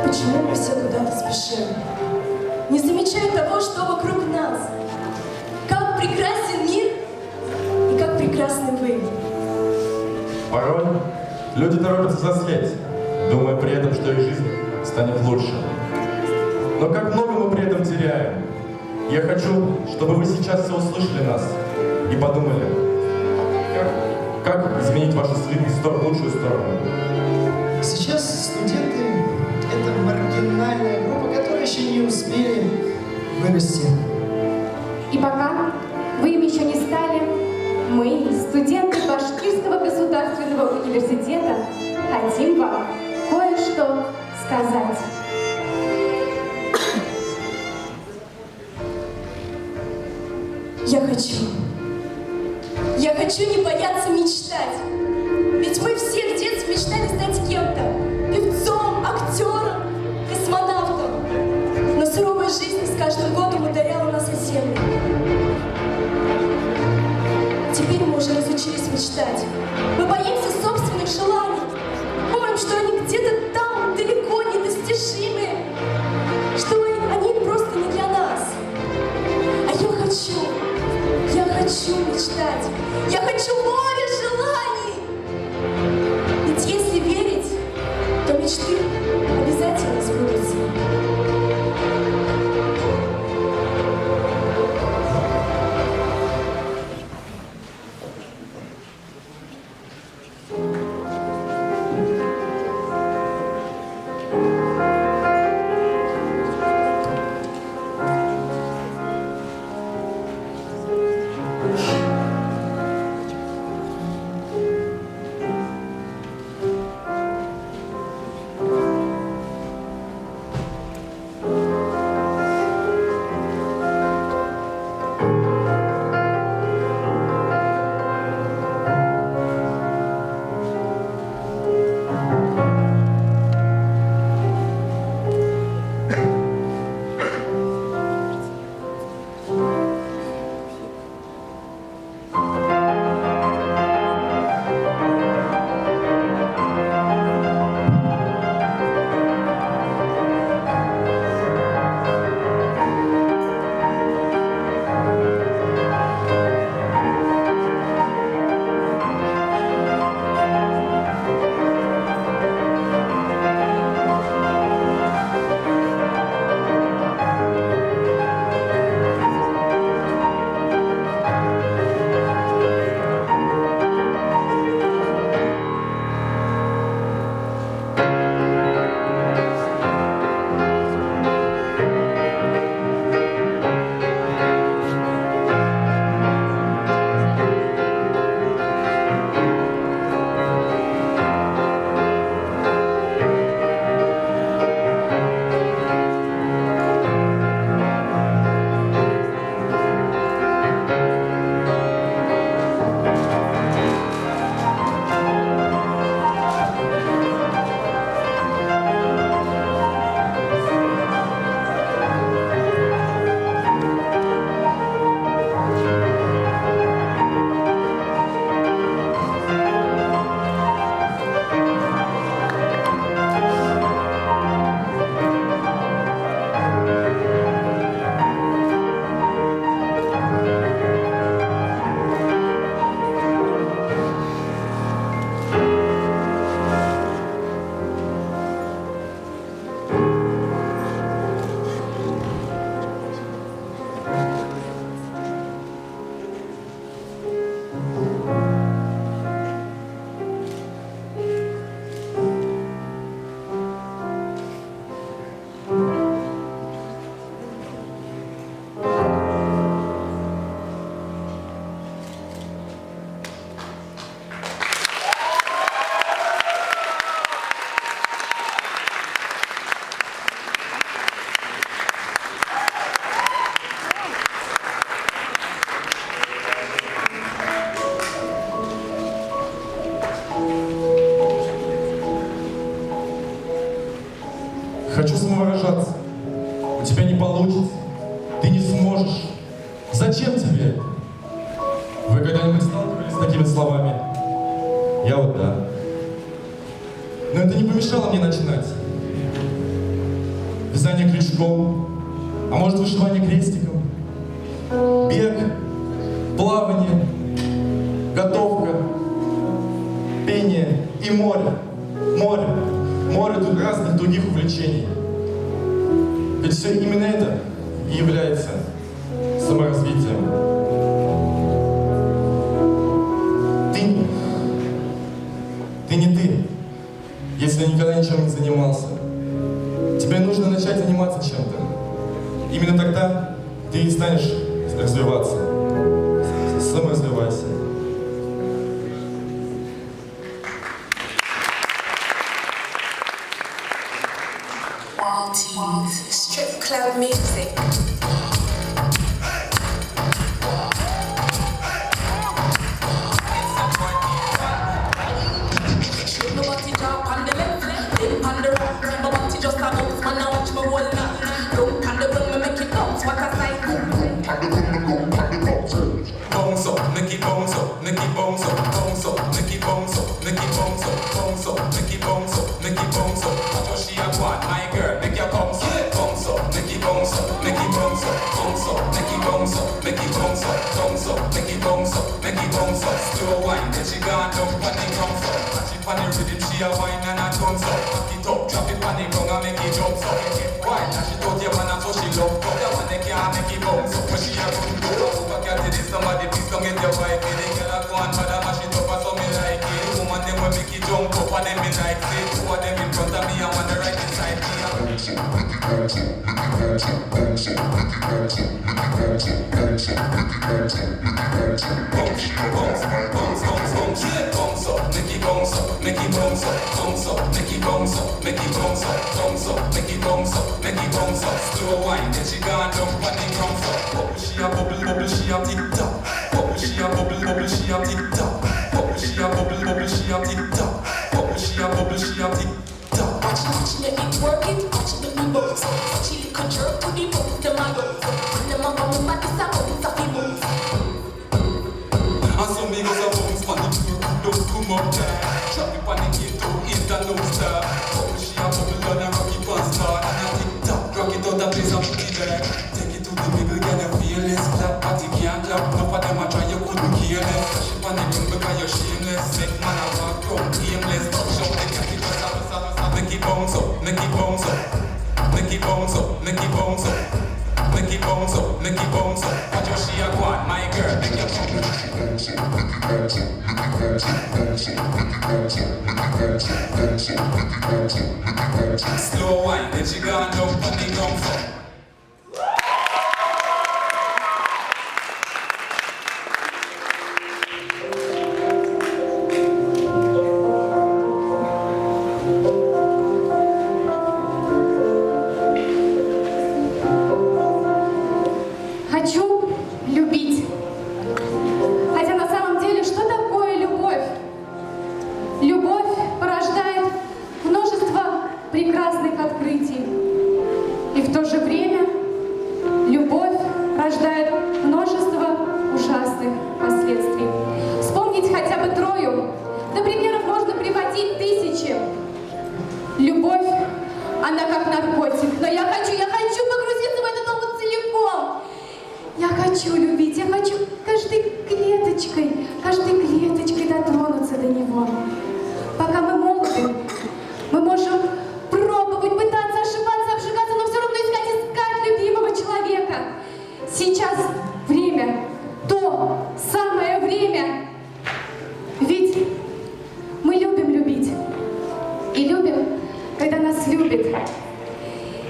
Почему мы все куда-то спешим, не замечая того, что вокруг нас? Как прекрасен мир и как прекрасны вы. Порой люди торопятся взрослеть, думая при этом, что их жизнь станет лучше. Но как много мы при этом теряем. Я хочу, чтобы вы сейчас все услышали нас и подумали, как изменить вашу жизнь в лучшую сторону. Сейчас студенты — это маргинальная группа, которая еще не успели вырасти. И пока вы им еще не стали, мы, студенты Башкирского государственного университета, хотим вам кое-что сказать. Я хочу не бояться мечтать. Ведь мы все в детстве мечтали стать кем-то. Певцом, актером, космонавтом. Но суровая жизнь с каждым годом ударяла нас о землю. Теперь мы уже разучились мечтать. Мы боимся собственных желаний. Думаем, что они где-то там, далеко, недостижимы. Что они просто не для нас. А я хочу мечтать. Я хочу море желаний. Хочу самовыражаться. У тебя не получится. Ты не сможешь. Зачем тебе это? Вы когда-нибудь сталкивались с такими словами? Я вот да. Но это не помешало мне начинать. Вязание крючком, а может вышивание крестиком, бег, плавание, готовка, пение и море. Море тут разных других увлечений. Ведь все именно это и является саморазвитием. Ты не ты, если никогда ничем не занимался. Тебе нужно начать заниматься чем-то. Именно тогда ты и станешь развиваться. Саморазвивайся. Strip club music. My body drop on the left, then on the right. My body just a bounce, man. I watch my whole night. Don't on the ground, me make it bounce. What a sight! Bounce up, make it bounce up, make it bounce up, bounce up, make it bounce up, make it bounce up, bounce up, make it bounce up, make it bounce up. That's what she a want, my girl, make your bounce up, bounce up, make it bounce up, make it bounce up, bounce up, make it bounce up, make it bounce up, bounce up, make it bounce up, make it bounce up. Slow wine, then she gone down, panning comes up. Catch it on the rhythm, she a wine and a bounce up. Back it up, drop it on the ground and make it jump up. Wine, now she told you man, that's what she love. That one they can't make it bounce up, but she a run go. Forget it, somebody please come get your wife. The girl a go and mother mash it up, so me like it. Woman them will make it jump up and them me like it. Two of them in front of me and one the right inside me. Bounce up, make it bounce up, make it bounce up, bounce up, make it bounce up, make it bounce up, bounce up, make it bounce up, make it bounce up. Slow wine, then she gone down, panning comes up. Bubble, she a bubble, bubble, she a tick tock. Bubble, she a bubble, bubble, she a tick tock. Bubble, she a bubble, bubble, she a tick tock. Bubble, she a bubble, she a tick tock. Watch me work it, watch me bounce. Watch you can jerk to the bounce, to my bounce. And the mama mama is a bounce, a bounce. And some me goes a bounce, man, the tour don't come up there. Drop it on the gate to hit the low star. Bubble, she a bubble, and a rocky pants star. And a tick tock, rock it out the place and put it there. Take it to the middle, get a fearless. Clap, party can't clap, enough of them a try, you couldn't care less. Dash it on the ground because you're shameless. Make man a walk round, aimless. Touch out the cat, it just a make it bounce up, make it bounce up. Make it bounce up, make it bounce up. Make it bounce up, make it bounce up. Watch how she a go on, my girl, make it bounce up. Slow wine, then she gone down on the ground floor. Хочу любить. Хотя на самом деле, что такое любовь? Любовь порождает множество прекрасных открытий. И в то же время любовь рождает множество ужасных последствий. Вспомнить хотя бы трою. Да примеров можно приводить тысячи. Любовь, она как наркотик. Но я хочу погрузиться в этот опыт целиком. Я хочу любить, я хочу каждой клеточкой дотронуться до него. Пока мы молоды, мы можем пробовать, пытаться ошибаться, обжигаться, но все равно искать любимого человека. Сейчас время, то самое время. Ведь мы любим любить. И любим, когда нас любят.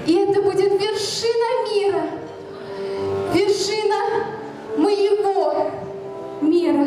И это будет вершина мира. Вершина моего мира.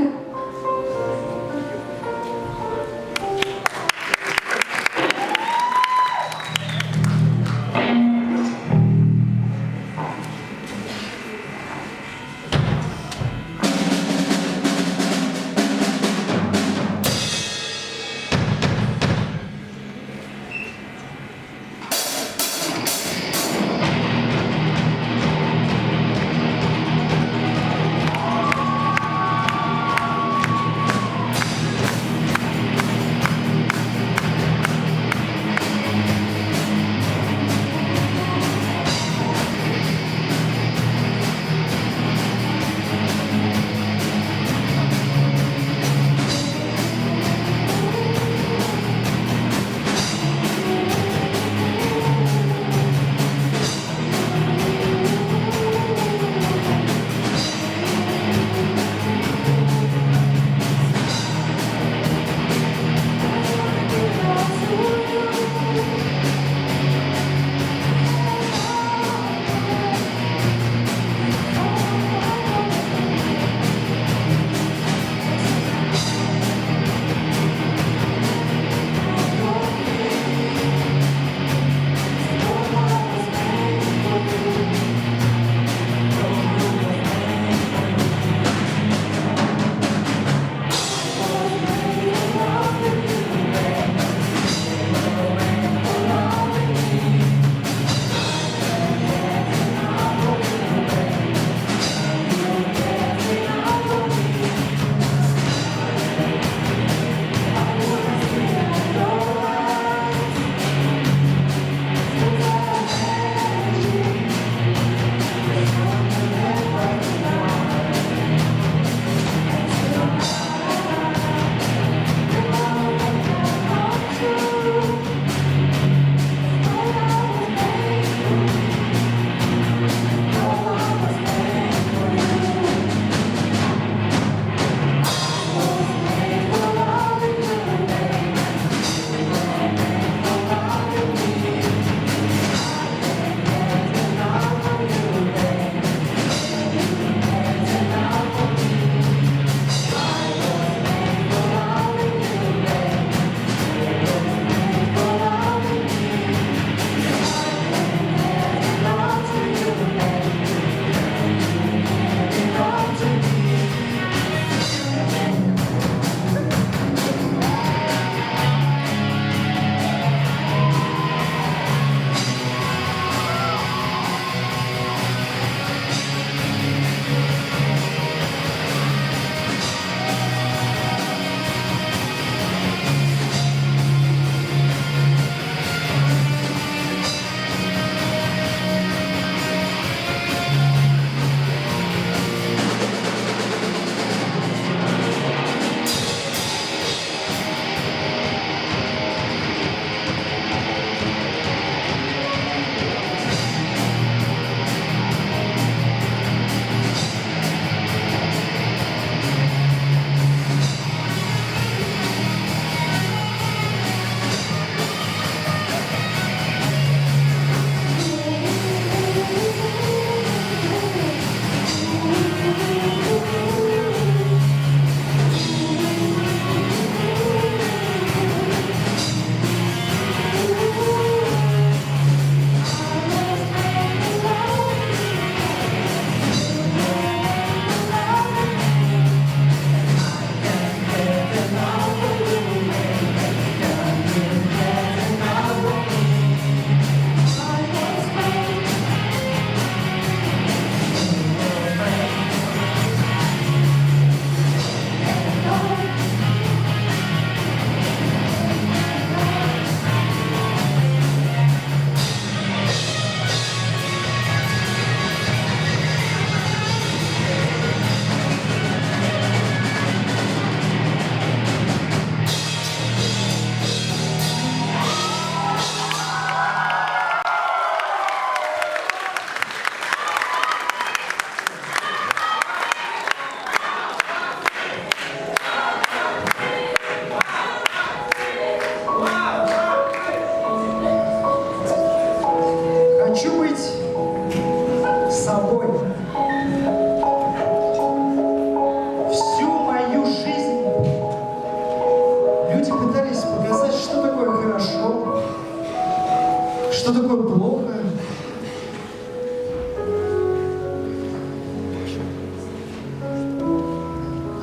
что такое плохо.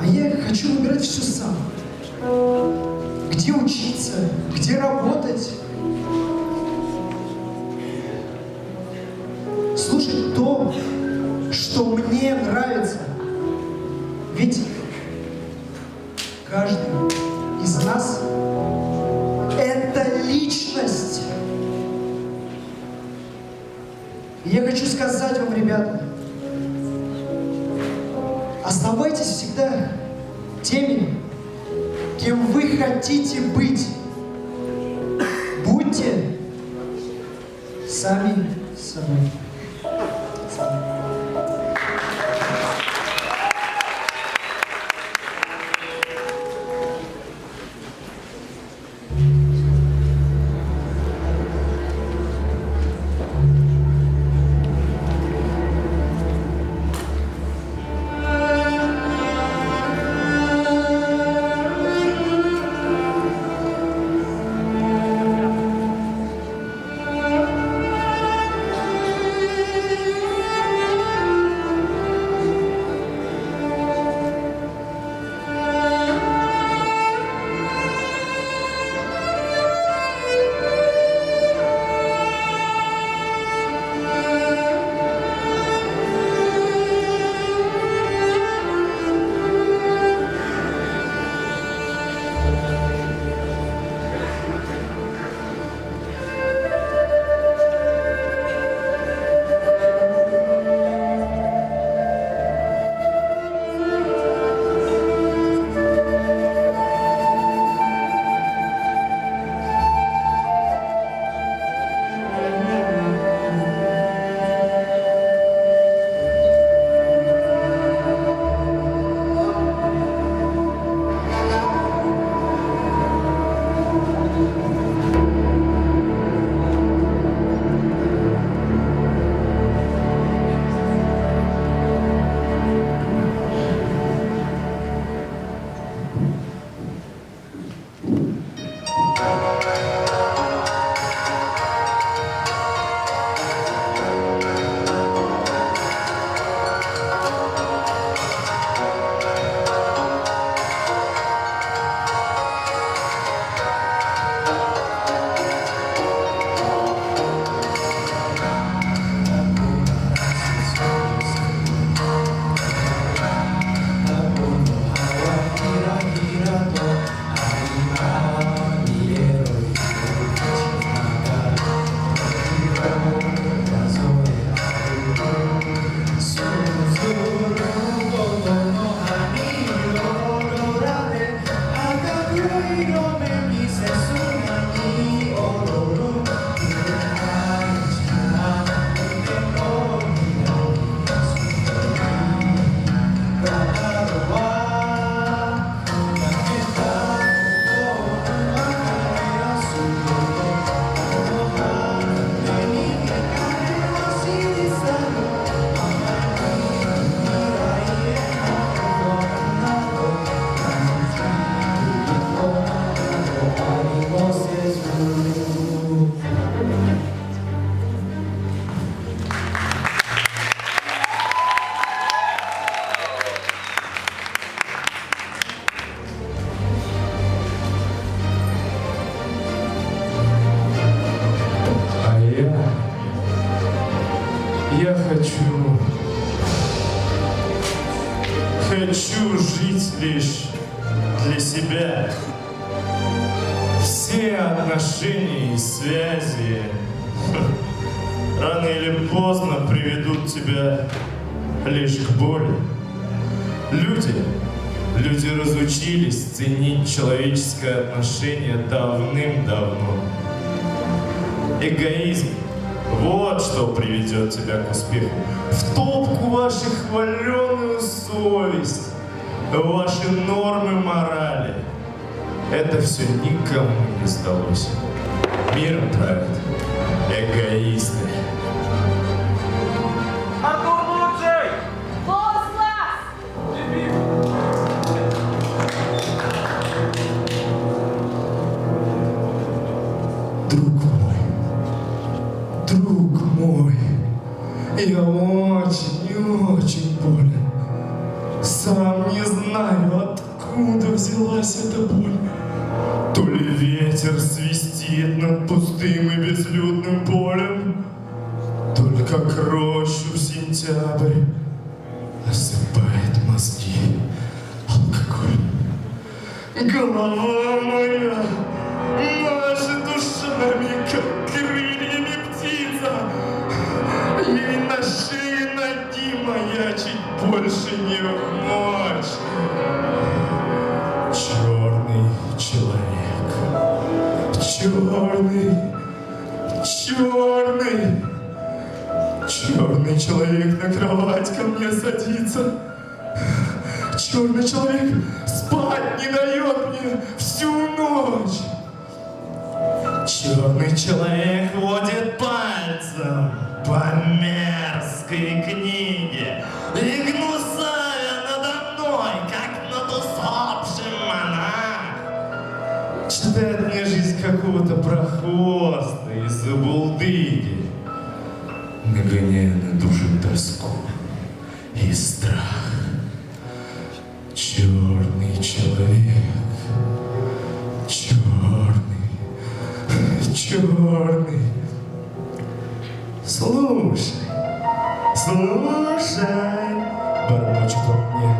А я хочу выбирать все сам. Где учиться, где работать. Слушать то, что мне нравится. Ведь каждый из нас — это личность. И я хочу сказать вам, ребята, оставайтесь всегда теми, кем вы хотите быть. Будьте сами собой. Хочу жить лишь для себя. Все отношения и связи рано или поздно приведут тебя лишь к боли. Люди разучились ценить человеческое отношение давным-давно. Эгоизм — вот что приведет тебя к успеху. В топку вашу хваленую совесть, ваши нормы морали. Это все никому не сдалось. Миром правят эгоисты. Я очень и очень болен. Сам не знаю, откуда взялась эта боль. То ли ветер свистит над пустым и безлюдным полем, то ли как рощу в сентябрь осыпает мозги алкоголь. Голова моя машет ушами, как крыльями птица. Ей на шее ноги маячить больше не в мочь. Черный человек, черный человек на кровать ко мне садится. Черный человек спать не дает мне всю ночь. Черный человек водит пальцем по мерзкой книге и гнусавя надо мной, как над усопшим монах. Читает мне жизнь какого-то прохвоста и забулдыги, нагоняя на душу тоску и страх. Черный человек, черный. Слушай, бормочет он мне.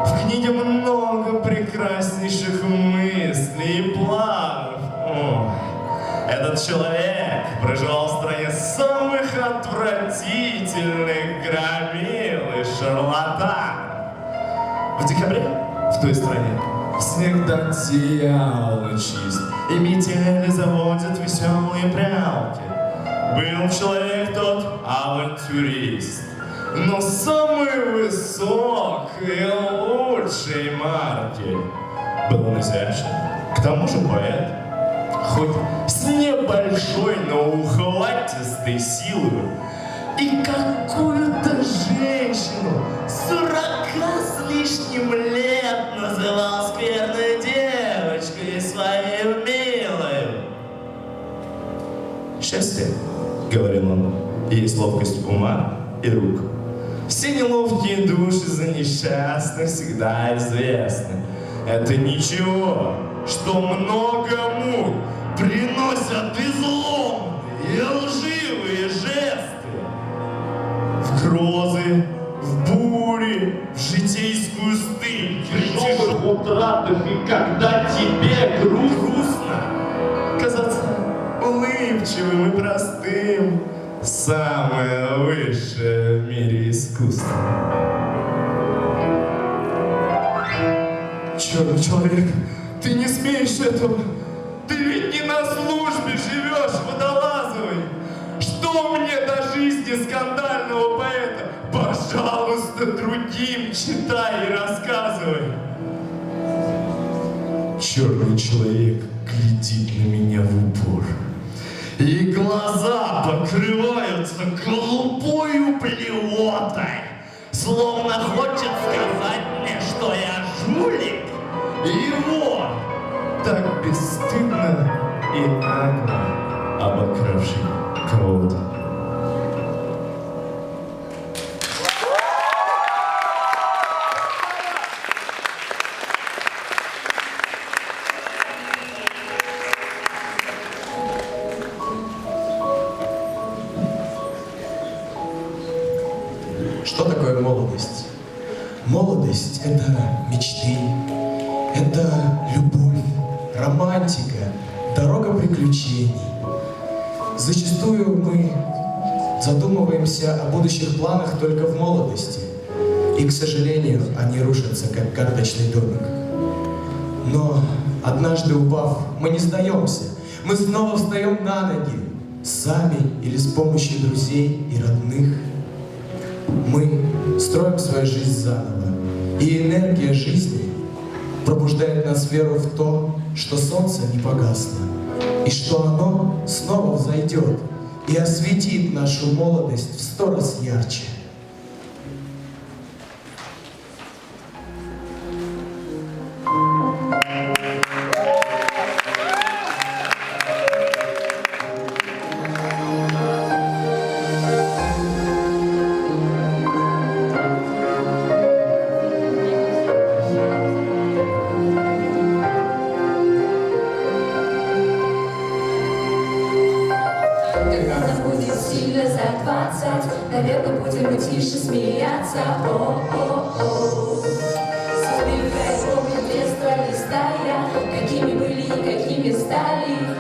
В книге много прекраснейших мыслей и планов. О, этот человек проживал в стране самых отвратительных громил и шарлатанов. В декабре в той стране снег до дьявола чист, и метели заводят веселые прялки. Был человек тот авантюрист, но самый высокий и лучшей марки. Был он изящен, к тому же поэт, хоть с небольшой, но ухватистой силой. И какую-то женщину 40 с лишним лет называл скверной девочкой своей милой. Счастье, говорил он, есть ловкость ума и рук. Все неловкие души за несчастных всегда известны. Это ничего, что много мук приносят безумные и лживые жесты. В грозы, в бури, в житейскую стыль, в тяжелых утратах, и когда тебе грустно, казаться улыбчивым и простым — самое высшее в мире искусство. Черный человек, ты не смеешь этого! Ты ведь не на службе живешь, водолазовой! Что мне до жизни скандального поэта? Пожалуйста, другим читай и рассказывай. Черный человек глядит на меня в упор, и глаза покрываются голубой блевотой, словно хочет сказать мне, что я жулик и вор, так бесстыдно и нагло обокравший кого-то. Что такое молодость? Молодость — это мечты, это любовь, романтика, дорога приключений. Зачастую мы задумываемся о будущих планах только в молодости, и, к сожалению, они рушатся, как карточный домик. Но однажды упав, мы не сдаемся, мы снова встаем на ноги, сами или с помощью друзей и родных. Мы строим свою жизнь заново, и энергия жизни пробуждает нас веру в то, что солнце не погасло, и что оно снова взойдет и осветит нашу молодость в 100 раз ярче. Когда будет сильно за 20, наверное, будем мы тише смеяться. О-о-о. Вспомним две страны стая, какими были и какими стали.